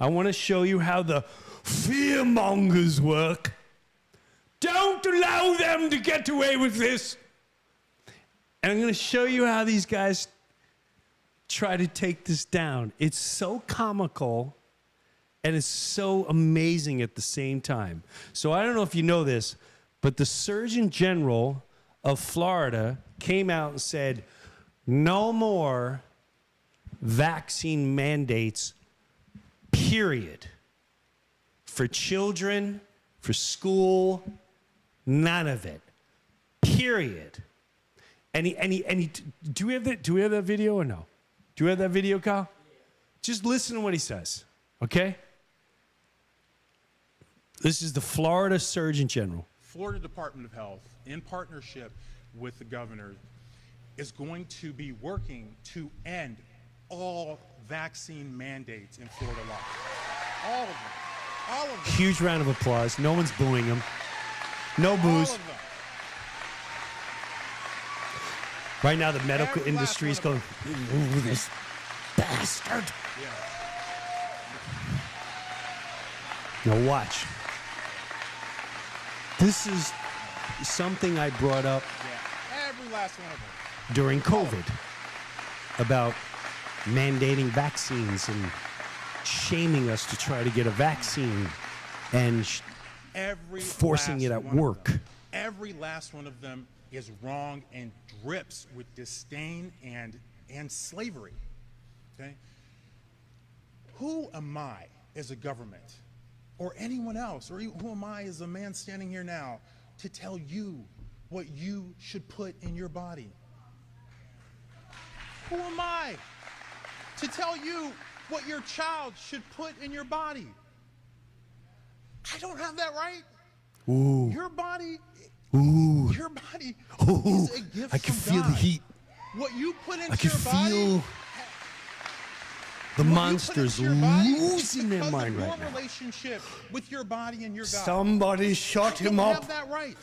I want to show you how the fearmongers work. Don't allow them to get away with this. And I'm going to show you how these guys try to take this down. It's so comical and it's so amazing at the same time. So I don't know if you know this, but the Surgeon General of Florida came out and said, no more vaccine mandates, period. For children, for school, none of it. Period. And he do we have that video or no? Do we have that video, Kyle? Just listen to what he says, okay? This is the Florida Surgeon General. Florida Department of Health, in partnership with the governor, is going to be working to end all vaccine mandates in Florida law. All of them. All of them. Huge round of applause. No one's booing him. No booze. All of them. Right now, the medical industry is going, ooh, this bastard. Yeah. Now watch. This is something I brought up Every last one of them. during COVID about mandating vaccines and shaming us to try to get a vaccine and forcing it at work. Every last one of them is wrong and drips with disdain and slavery. Okay? Who am I as a government or anyone else, or who am I as a man standing here now to tell you what you should put in your body? Who am I to tell you what your child should put in your body? I don't have that right. Ooh. Your body, Ooh. your body Ooh. is a gift I can from feel God. the heat. What you put into I can your body, feel the monsters losing their mind right now. Relationship with your body and your God. Somebody shut him You up. have that right.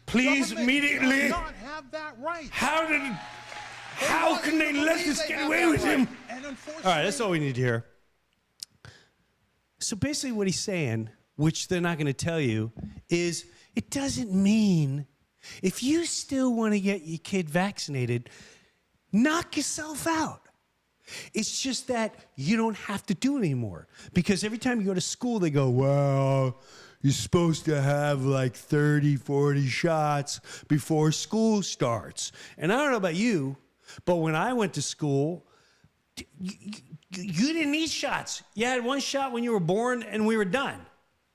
Please, Government immediately. does not have that right. How can they let this get away with him? And unfortunately, All right, that's all we need to hear. So basically what he's saying, which they're not going to tell you, is it doesn't mean if you still want to get your kid vaccinated, knock yourself out. It's just that you don't have to do it anymore. Because every time you go to school, they go, well, you're supposed to have like 30, 40 shots before school starts. And I don't know about you, but when I went to school, you didn't need shots. You had one shot when you were born and we were done.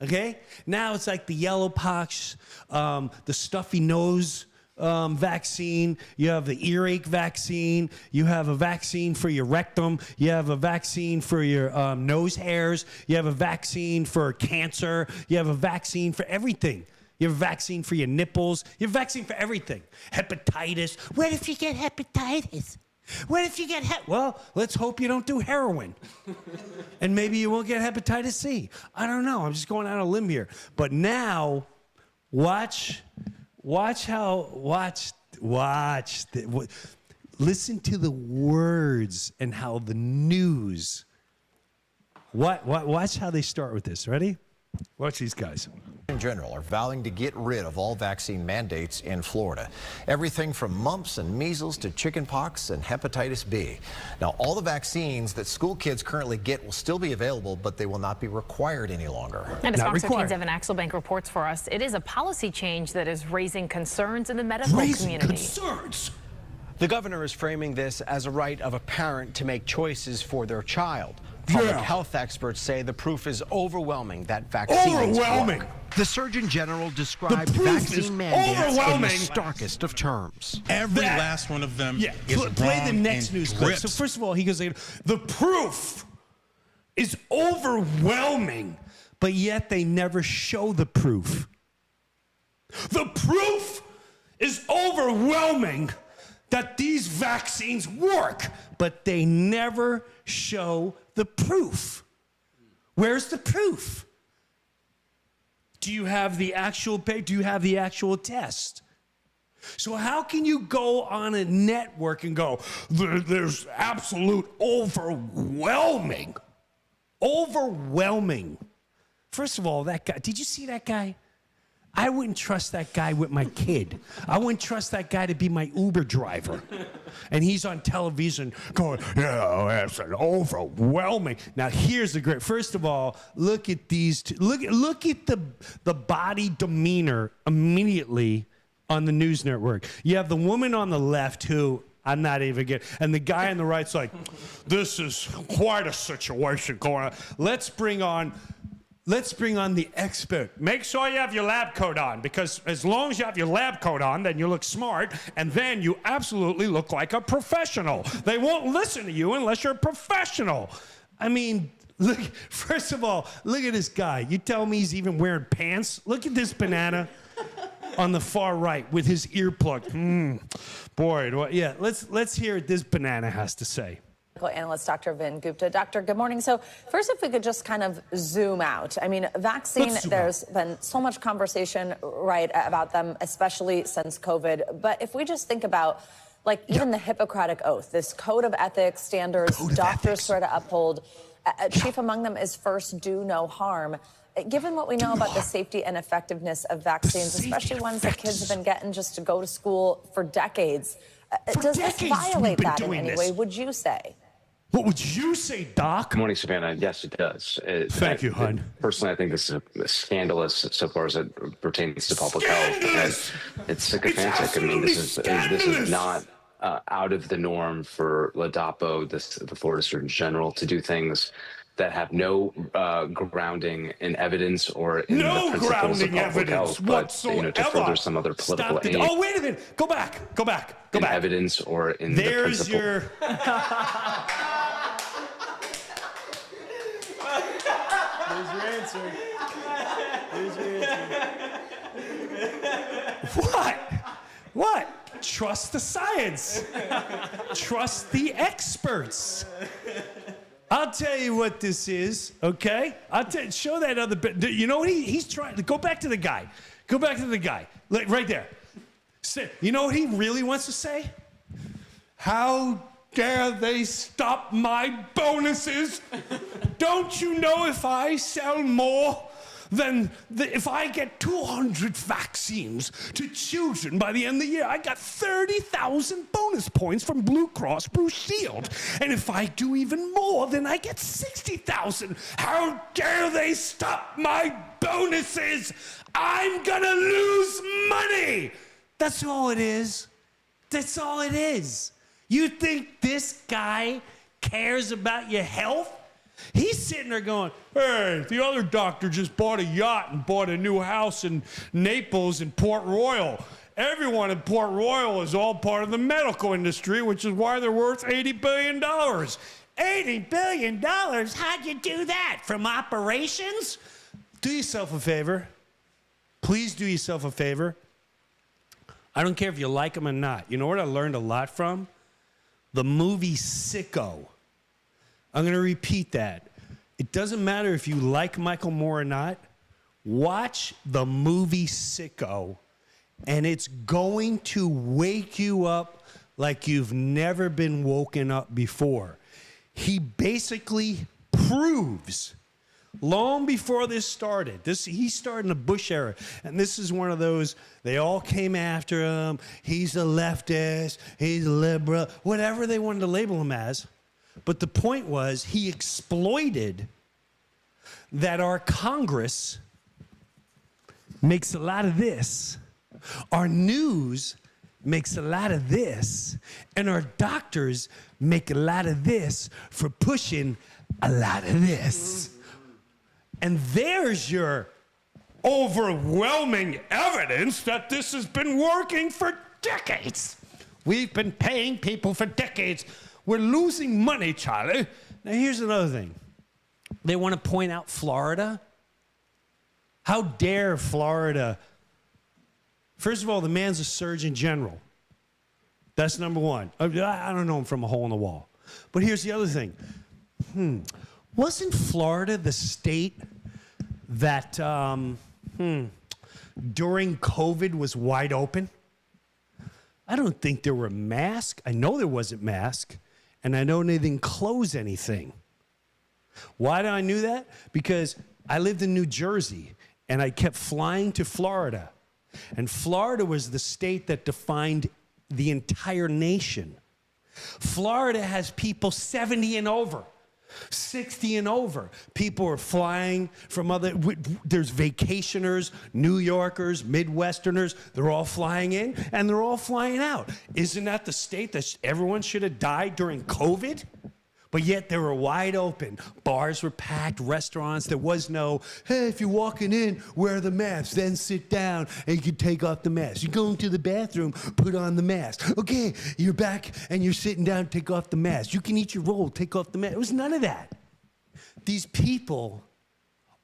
Okay? Now it's like the yellow pox, the stuffy nose vaccine. You have the earache vaccine. You have a vaccine for your rectum. You have a vaccine for your nose hairs. You have a vaccine for cancer. You have a vaccine for everything. You have a vaccine for your nipples. You have a vaccine for everything. Hepatitis. What if you get hepatitis? What if you get well, let's hope you don't do heroin. And maybe you won't get hepatitis C. I don't know. I'm just going out on a limb here. But now, listen to the words and how the news, watch how they start with this. Ready? Watch these guys. In general are vowing to get rid of all vaccine mandates in Florida. Everything from mumps and measles to chickenpox and hepatitis B. Now, all the vaccines that school kids currently get will still be available, but they will not be required any longer. And as Not Fox required. 13's Evan Axelbank reports for us, it is a policy change that is raising concerns in the medical community. Concerns. The governor is framing this as a right of a parent to make choices for their child. Public health experts say the proof is overwhelming that vaccines work. The Surgeon General described vaccine mandates in the starkest of terms. every last one of them is Play the wrong next and news clip. drips. So first of all, he goes, the proof is overwhelming, but yet they never show the proof. The proof is overwhelming that these vaccines work, but they never show the proof. Where's the proof? Do you have the actual do you have the actual test? So how can you go on a network and go, there's absolute overwhelming Overwhelming. First of all, that guy, did you see that guy? I wouldn't trust that guy with my kid. I wouldn't trust that guy to be my Uber driver. And he's on television going, yeah, it's an overwhelming. Now, here's the great. First of all, look at these two. Look at the body demeanor immediately on the news network. You have the woman on the left who, I'm not even getting, and the guy on the right's like, this is quite a situation going on. Let's bring on the expert. Make sure you have your lab coat on, because as long as you have your lab coat on, then you look smart, and then you absolutely look like a professional. They won't listen to you unless you're a professional. I mean, look, first of all, look at this guy. You tell me he's even wearing pants? Look at this banana on the far right with his earplug. Boy, yeah, let's hear what this banana has to say. Analyst Dr. Vin Gupta. Doctor, good morning. So first, if we could just kind of zoom out. I mean, vaccine, there's been so much conversation, right, about them, especially since COVID. But if we just think about, like, even the Hippocratic Oath, this code of ethics, standards doctors swear to uphold, chief among them is first do no harm. Given what we know about the safety and effectiveness of vaccines, especially ones that kids have been getting just to go to school for decades, does this violate that in any way, would you say? What would you say, Doc? Good morning, Savannah. Yes, it does. Thank you, hon. Personally, I think this is scandalous so far as it pertains to public health. It's sycophantic. I mean, this is not out of the norm for LADAPO, the Florida Surgeon General, to do things that have no grounding in evidence or in the principles of public health, but to further some other political aim. Oh, wait a minute. Go back. Evidence or in the principle. There's your answer. What? Trust the science. Trust the experts. I'll tell you what this is, okay? Show that other bit. You know what he's trying to go back to the guy. Go back to the guy. Right there. You know what he really wants to say? How dare they stop my bonuses? Don't you know if I sell more than if I get 200 vaccines to children by the end of the year, I got 30,000 bonus points from Blue Cross Blue Shield. And if I do even more, then I get 60,000. How dare they stop my bonuses? I'm gonna lose money. That's all it is. That's all it is. You think this guy cares about your health? He's sitting there going, hey, the other doctor just bought a yacht and bought a new house in Naples and Port Royal. Everyone in Port Royal is all part of the medical industry, which is why they're worth $80 billion. $80 billion? How'd you do that? From operations? Do yourself a favor. Please do yourself a favor. I don't care if you like them or not. You know what I learned a lot from? The movie Sicko. I'm going to repeat that. It doesn't matter if you like Michael Moore or not. Watch the movie Sicko, and it's going to wake you up like you've never been woken up before. He basically proves, long before this started, he started in the Bush era, and this is one of those, they all came after him, he's a leftist, he's a liberal, whatever they wanted to label him as. But the point was, he exploited that our Congress makes a lot of this, our news makes a lot of this, and our doctors make a lot of this for pushing a lot of this. And there's your overwhelming evidence that this has been working for decades. We've been paying people for decades. We're losing money, Charlie. Now, here's another thing. They want to point out Florida. How dare Florida? First of all, the man's a Surgeon General. That's number one. I don't know him from a hole in the wall. But here's the other thing. Wasn't Florida the state that during COVID was wide open? I don't think there were masks. I know there wasn't masks. And I know they didn't close anything. Why do I knew that? Because I lived in New Jersey, and I kept flying to Florida. And Florida was the state that defined the entire nation. Florida has people 70 and over, 60 and over. People are flying from there's vacationers, New Yorkers, Midwesterners. They're all flying in and they're all flying out. Isn't that the state that everyone should have died during COVID? But yet they were wide open. Bars were packed, restaurants. There was no, hey, if you're walking in, wear the mask, then sit down and you can take off the mask. You're going to the bathroom, put on the mask. Okay, you're back and you're sitting down, take off the mask. You can eat your roll, take off the mask. It was none of that. These people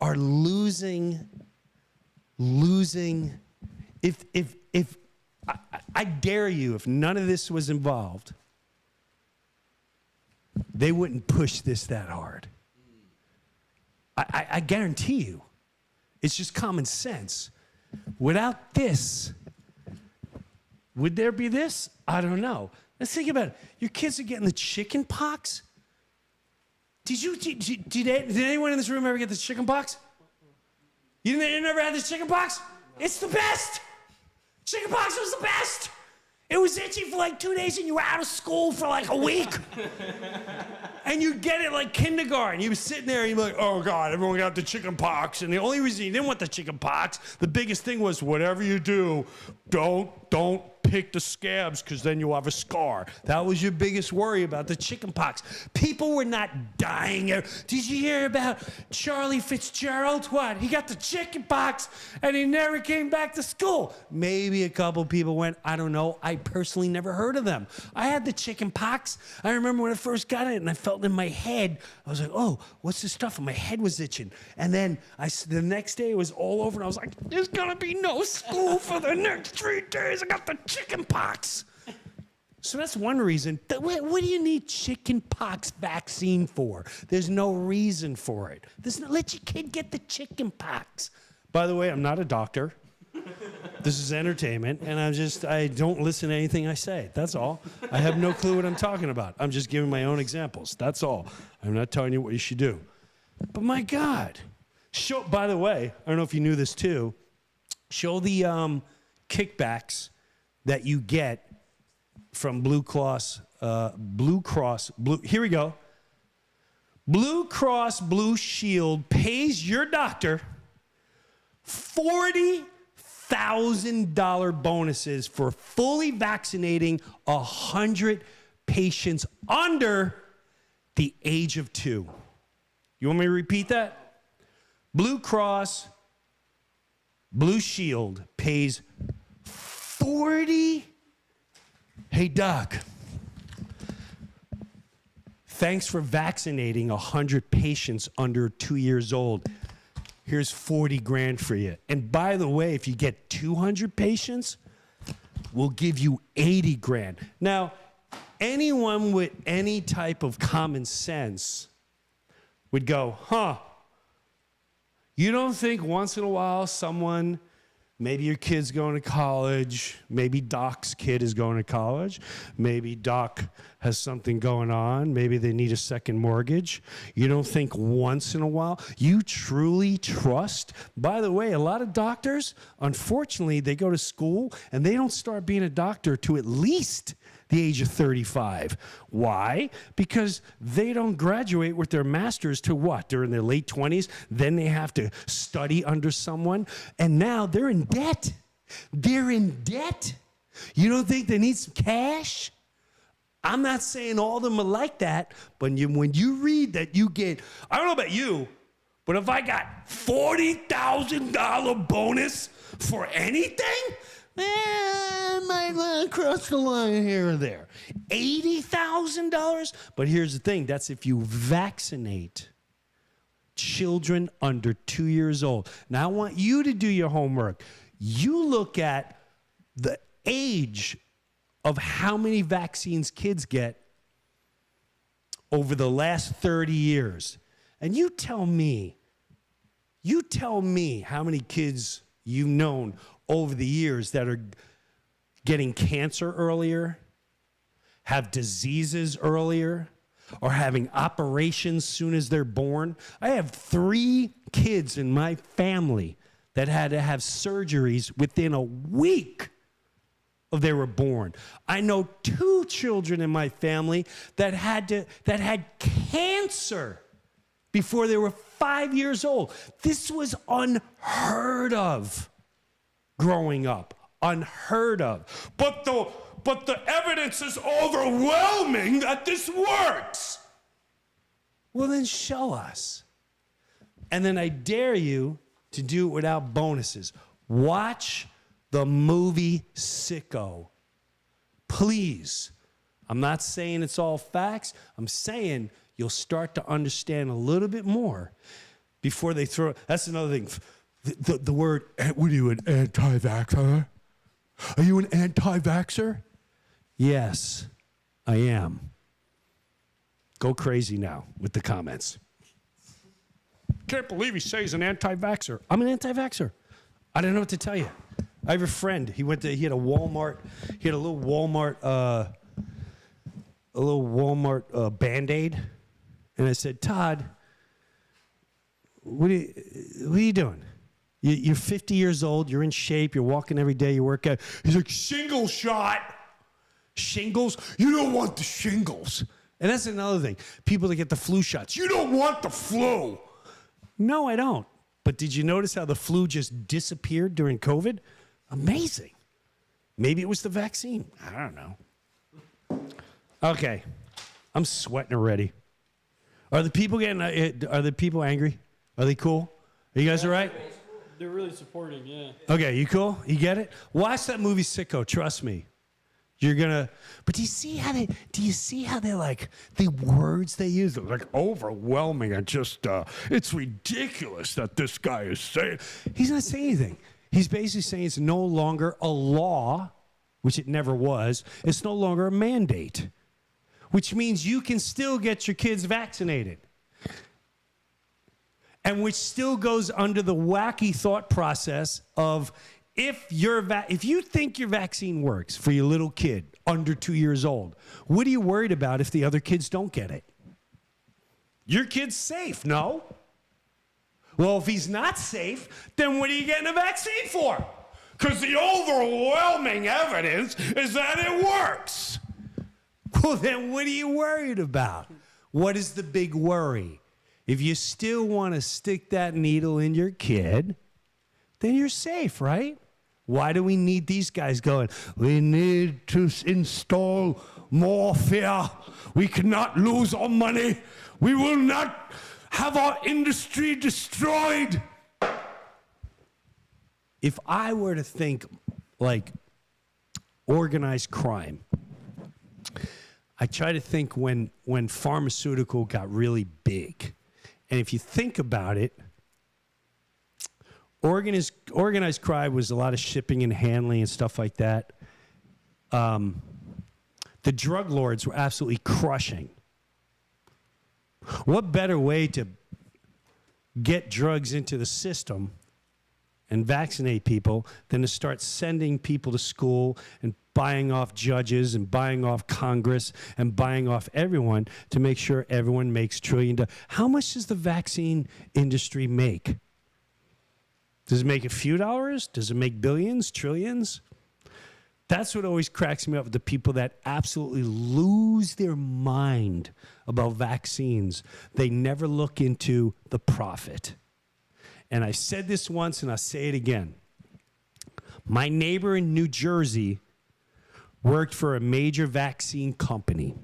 are losing. If I dare you, if none of this was involved, they wouldn't push this that hard. I guarantee you. It's just common sense. Without this, would there be this? I don't know. Let's think about it. Your kids are getting the chicken pox. Did anyone in this room ever get the chicken pox? You never had this chicken pox? It's the best. Chicken pox was the best. It was itchy for like 2 days and you were out of school for like a week. And you get it like kindergarten. You were sitting there and you're like, oh God, everyone got the chicken pox. And the only reason you didn't want the chicken pox, the biggest thing was whatever you do, don't pick the scabs because then you'll have a scar. That was your biggest worry about the chicken pox. People were not dying. Did you hear about Charlie Fitzgerald? What? He got the chicken pox and he never came back to school. Maybe a couple people went, I don't know. I personally never heard of them. I had the chicken pox. I remember when I first got it and I felt in my head. I was like, oh, what's this stuff? And my head was itching. And then the next day it was all over and I was like, there's gonna be no school for the next 3 days. I got the chicken pox. So that's one reason. What do you need chicken pox vaccine for? There's no reason for it. Let your kid get the chicken pox. By the way, I'm not a doctor. This is entertainment, and I don't listen to anything I say. That's all. I have no clue what I'm talking about. I'm just giving my own examples. That's all. I'm not telling you what you should do. But my God. By the way, I don't know if you knew this too. Show the kickbacks that you get from Blue Cross, here we go. Blue Cross Blue Shield pays your doctor $40,000 bonuses for fully vaccinating 100 patients under the age of 2. You want me to repeat that? Blue Cross Blue Shield pays 40. Hey, Doc. Thanks for vaccinating 100 patients under 2 years old. Here's 40 grand for you. And by the way, if you get 200 patients, we'll give you 80 grand. Now, anyone with any type of common sense would go, you don't think once in a while someone, maybe your kid's going to college, maybe Doc's kid is going to college, maybe Doc has something going on, maybe they need a second mortgage. You don't think once in a while you truly trust? By the way, a lot of doctors, unfortunately, they go to school and they don't start being a doctor to at least the age of 35. Why? Because they don't graduate with their master's to what? They're in their late 20s. Then they have to study under someone. And now they're in debt. They're in debt. You don't think they need some cash? I'm not saying all of them are like that, but when you read that you get, I don't know about you, but if I got $40,000 bonus for anything, I might cross the line here or there. $80,000? But here's the thing. That's if you vaccinate children under 2 years old. Now, I want you to do your homework. You look at the age of how many vaccines kids get over the last 30 years. And you tell me how many kids you've known over the years that are getting cancer earlier, have diseases earlier, or having operations soon as they're born. I have 3 kids in my family that had to have surgeries within a week of they were born. I know 2 children in my family that had cancer before they were 5 years old. This was unheard of growing up. Unheard of. But the evidence is overwhelming that this works. Well, then show us. And then I dare you to do it without bonuses. Watch the movie Sicko. Please. I'm not saying it's all facts. I'm saying you'll start to understand a little bit more before they throw. That's another thing. The word, what are you, an anti-vaxxer? Are you an anti-vaxxer? Yes, I am. Go crazy now with the comments. Can't believe he says he's an anti-vaxxer. I'm an anti-vaxxer. I don't know what to tell you. I have a friend. He had a Walmart. He had a little Walmart Band-Aid. And I said, Todd, what are you doing? You're 50 years old. You're in shape. You're walking every day. You work out. He's like, shingle shot. Shingles? You don't want the shingles. And that's another thing. People that get the flu shots. You don't want the flu. No, I don't. But did you notice how the flu just disappeared during COVID? Amazing. Maybe it was the vaccine. I don't know. Okay. I'm sweating already. Are the people angry? Are they cool? Are you guys all right? They're really supporting, yeah. Okay, you cool? You get it? Watch that movie Sicko, trust me. You're gonna, but do you see how they like, the words they use? They're like overwhelming and just, it's ridiculous that this guy is saying. He's not saying anything. He's basically saying it's no longer a law, which it never was. It's no longer a mandate, which means you can still get your kids vaccinated. And which still goes under the wacky thought process of if you think your vaccine works for your little kid under 2 years old, what are you worried about if the other kids don't get it? Your kid's safe, no? Well, if he's not safe, then what are you getting a vaccine for? Because the overwhelming evidence is that it works. Well, then what are you worried about? What is the big worry? If you still want to stick that needle in your kid, then you're safe, right? Why do we need these guys going, we need to install more fear. We cannot lose our money. We will not have our industry destroyed. If I were to think like organized crime, I try to think when pharmaceutical got really big. And if you think about it, organized crime was a lot of shipping and handling and stuff like that. The drug lords were absolutely crushing. What better way to get drugs into the system and vaccinate people than to start sending people to school and buying off judges and buying off Congress and buying off everyone to make sure everyone makes $1 trillion. How much does the vaccine industry make? Does it make a few dollars? Does it make billions, trillions? That's what always cracks me up with the people that absolutely lose their mind about vaccines. They never look into the profit. And I said this once and I'll say it again. My neighbor in New Jersey worked for a major vaccine company.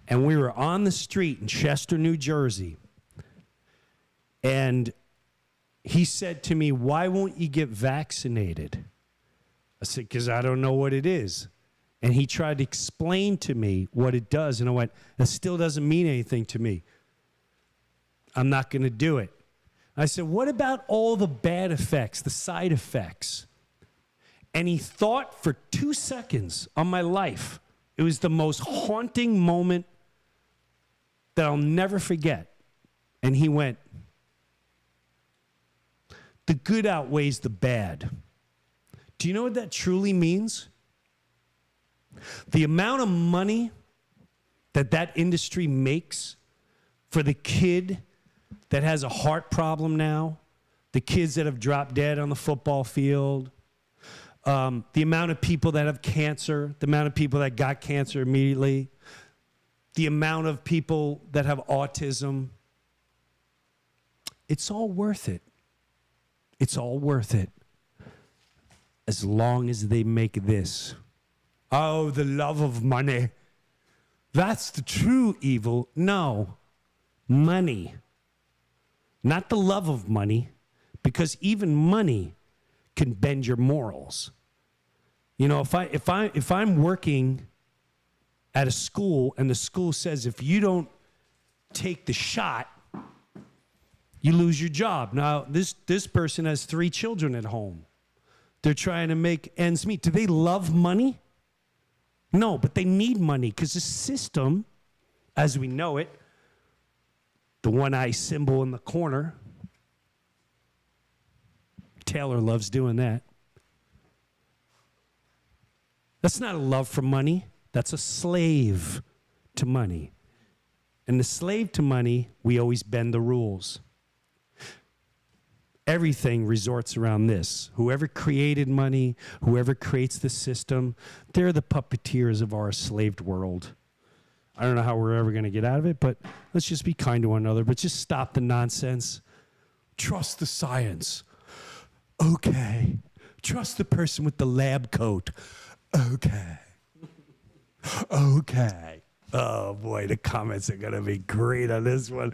And we were on the street in Chester, New Jersey. And he said to me, why won't you get vaccinated? I said, because I don't know what it is. And he tried to explain to me what it does. And I went, that still doesn't mean anything to me. I'm not going to do it. I said, what about all the bad effects, the side effects? And he thought for 2 seconds on my life. It was the most haunting moment that I'll never forget. And he went, the good outweighs the bad. Do you know what that truly means? The amount of money that industry makes for the kid that has a heart problem now, the kids that have dropped dead on the football field, the amount of people that have cancer, the amount of people that got cancer immediately, the amount of people that have autism, it's all worth it. It's all worth it. As long as they make this. Oh, the love of money. That's the true evil. No, money. Not the love of money, because even money can bend your morals. You know, if I'm working at a school and the school says if you don't take the shot, you lose your job. Now, this person has 3 children at home. They're trying to make ends meet. Do they love money? No, but they need money because the system, as we know it, the one-eye symbol in the corner, Taylor loves doing that. That's not a love for money. That's a slave to money. And the slave to money, we always bend the rules. Everything resorts around this. Whoever created money, whoever creates the system, they're the puppeteers of our enslaved world. I don't know how we're ever going to get out of it, but let's just be kind to one another. But just stop the nonsense. Trust the science. Okay. Trust the person with the lab coat. Okay. Okay. Oh, boy, the comments are going to be great on this one.